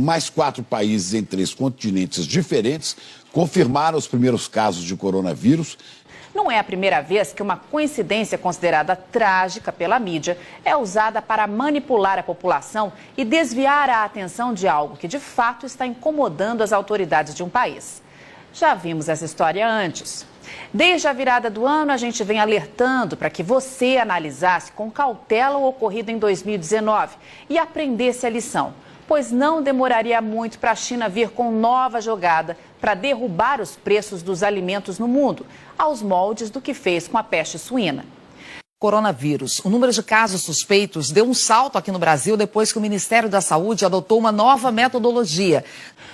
Mais 4 países em 3 continentes diferentes confirmaram os primeiros casos de coronavírus. Não é a primeira vez que uma coincidência considerada trágica pela mídia é usada para manipular a população e desviar a atenção de algo que de fato está incomodando as autoridades de um país. Já vimos essa história antes. Desde a virada do ano, a gente vem alertando para que você analisasse com cautela o ocorrido em 2019 e aprendesse a lição, pois não demoraria muito para a China vir com nova jogada para derrubar os preços dos alimentos no mundo, aos moldes do que fez com a peste suína. Coronavírus. O número de casos suspeitos deu um salto aqui no Brasil depois que o Ministério da Saúde adotou uma nova metodologia.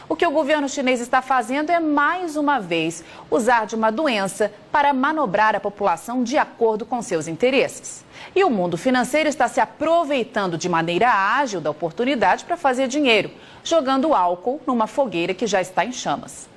O que o governo chinês está fazendo é, mais uma vez, usar de uma doença para manobrar a população de acordo com seus interesses. E o mundo financeiro está se aproveitando de maneira ágil da oportunidade para fazer dinheiro, jogando álcool numa fogueira que já está em chamas.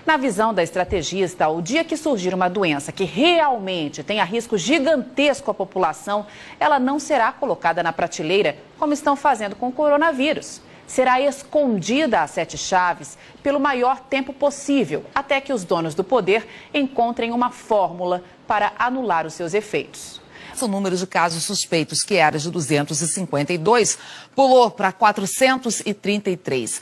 Na visão da estrategista, o dia que surgir uma doença que realmente tenha risco gigantesco à população, ela não será colocada na prateleira como estão fazendo com o coronavírus. Será escondida a 7 chaves pelo maior tempo possível, até que os donos do poder encontrem uma fórmula para anular os seus efeitos. O número de casos suspeitos, que era de 252, pulou para 433.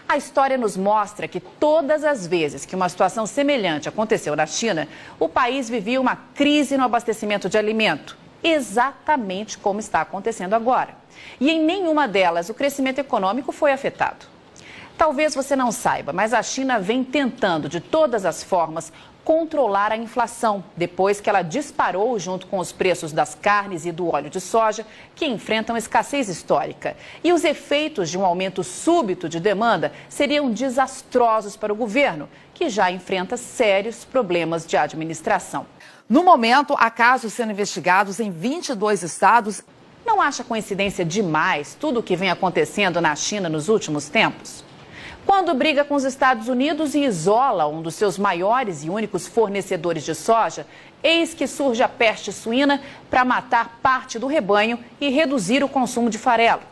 A história nos mostra que todas as vezes que uma situação semelhante aconteceu na China, o país vivia uma crise no abastecimento de alimento, exatamente como está acontecendo agora. E em nenhuma delas o crescimento econômico foi afetado. Talvez você não saiba, mas a China vem tentando de todas as formas controlar a inflação, depois que ela disparou junto com os preços das carnes e do óleo de soja, que enfrentam escassez histórica. E os efeitos de um aumento súbito de demanda seriam desastrosos para o governo, que já enfrenta sérios problemas de administração. No momento, há casos sendo investigados em 22 estados. Não acha coincidência demais tudo o que vem acontecendo na China nos últimos tempos? Quando briga com os Estados Unidos e isola um dos seus maiores e únicos fornecedores de soja, eis que surge a peste suína para matar parte do rebanho e reduzir o consumo de farelo.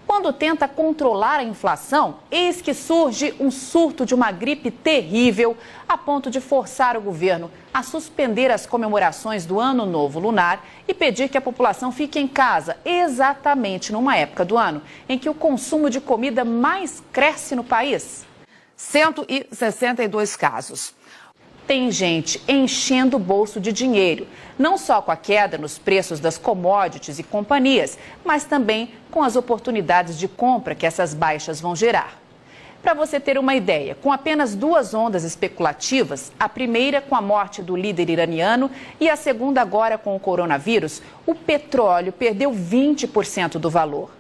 Quando tenta controlar a inflação, eis que surge um surto de uma gripe terrível, a ponto de forçar o governo a suspender as comemorações do Ano Novo Lunar e pedir que a população fique em casa, exatamente numa época do ano em que o consumo de comida mais cresce no país. 162 casos. Tem gente enchendo o bolso de dinheiro, não só com a queda nos preços das commodities e companhias, mas também com as oportunidades de compra que essas baixas vão gerar. Para você ter uma ideia, com apenas 2 ondas especulativas, a primeira com a morte do líder iraniano e a segunda agora com o coronavírus, o petróleo perdeu 20% do valor.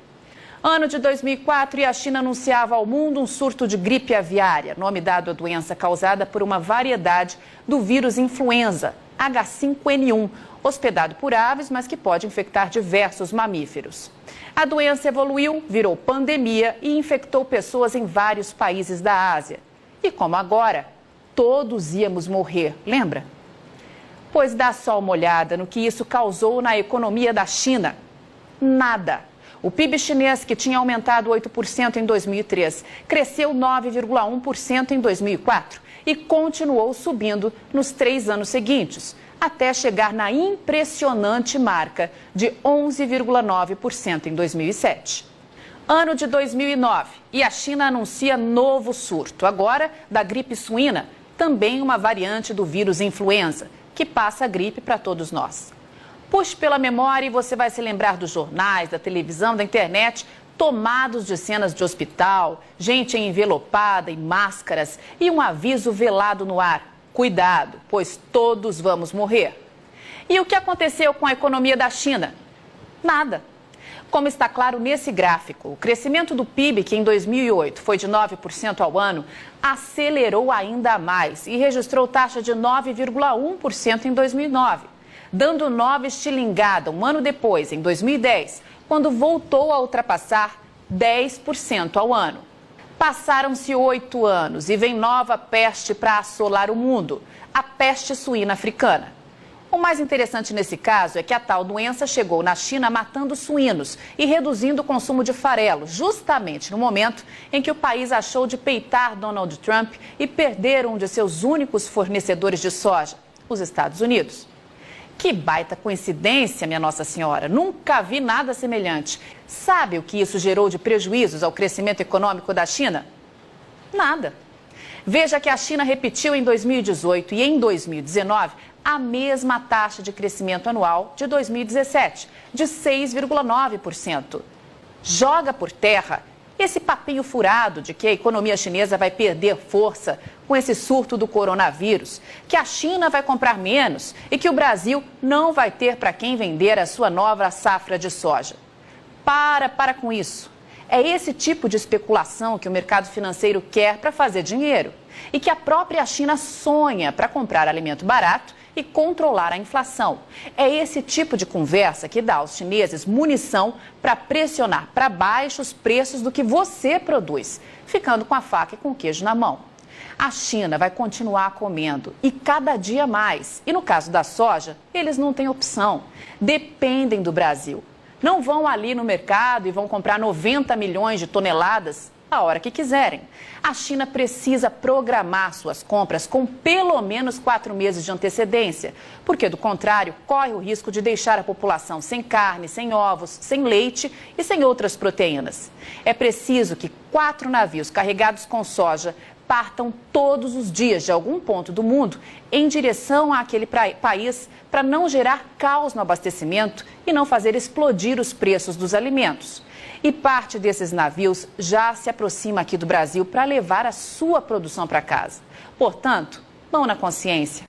Ano de 2004 e a China anunciava ao mundo um surto de gripe aviária, nome dado à doença causada por uma variedade do vírus influenza, H5N1, hospedado por aves, mas que pode infectar diversos mamíferos. A doença evoluiu, virou pandemia e infectou pessoas em vários países da Ásia. E como agora, todos íamos morrer, lembra? Pois dá só uma olhada no que isso causou na economia da China. Nada. O PIB chinês, que tinha aumentado 8% em 2003, cresceu 9,1% em 2004 e continuou subindo nos 3 anos seguintes, até chegar na impressionante marca de 11,9% em 2007. Ano de 2009 e a China anuncia novo surto, agora da gripe suína, também uma variante do vírus influenza, que passa a gripe para todos nós. Puxe pela memória e você vai se lembrar dos jornais, da televisão, da internet, tomados de cenas de hospital, gente envelopada em máscaras e um aviso velado no ar. Cuidado, pois todos vamos morrer. E o que aconteceu com a economia da China? Nada. Como está claro nesse gráfico, o crescimento do PIB, que em 2008 foi de 9% ao ano, acelerou ainda mais e registrou taxa de 9,1% em 2009. Dando nova estilingada um ano depois, em 2010, quando voltou a ultrapassar 10% ao ano. Passaram-se 8 anos e vem nova peste para assolar o mundo, a peste suína africana. O mais interessante nesse caso é que a tal doença chegou na China matando suínos e reduzindo o consumo de farelo, justamente no momento em que o país achou de peitar Donald Trump e perder um de seus únicos fornecedores de soja, os Estados Unidos. Que baita coincidência, minha Nossa Senhora. Nunca vi nada semelhante. Sabe o que isso gerou de prejuízos ao crescimento econômico da China? Nada. Veja que a China repetiu em 2018 e em 2019 a mesma taxa de crescimento anual de 2017, de 6,9%. Joga por terra esse papinho furado de que a economia chinesa vai perder força com esse surto do coronavírus, que a China vai comprar menos e que o Brasil não vai ter para quem vender a sua nova safra de soja. Para com isso. É esse tipo de especulação que o mercado financeiro quer para fazer dinheiro e que a própria China sonha para comprar alimento barato e controlar a inflação. É esse tipo de conversa que dá aos chineses munição para pressionar para baixo os preços do que você produz, ficando com a faca e com o queijo na mão. A China vai continuar comendo e cada dia mais. E no caso da soja, eles não têm opção. Dependem do Brasil. Não vão ali no mercado e vão comprar 90 milhões de toneladas a hora que quiserem. A China precisa programar suas compras com pelo menos 4 meses de antecedência, porque do contrário, corre o risco de deixar a população sem carne, sem ovos, sem leite e sem outras proteínas. É preciso que 4 navios carregados com soja partam todos os dias de algum ponto do mundo em direção àquele país para não gerar caos no abastecimento e não fazer explodir os preços dos alimentos. E parte desses navios já se aproxima aqui do Brasil para levar a sua produção para casa. Portanto, mão na consciência.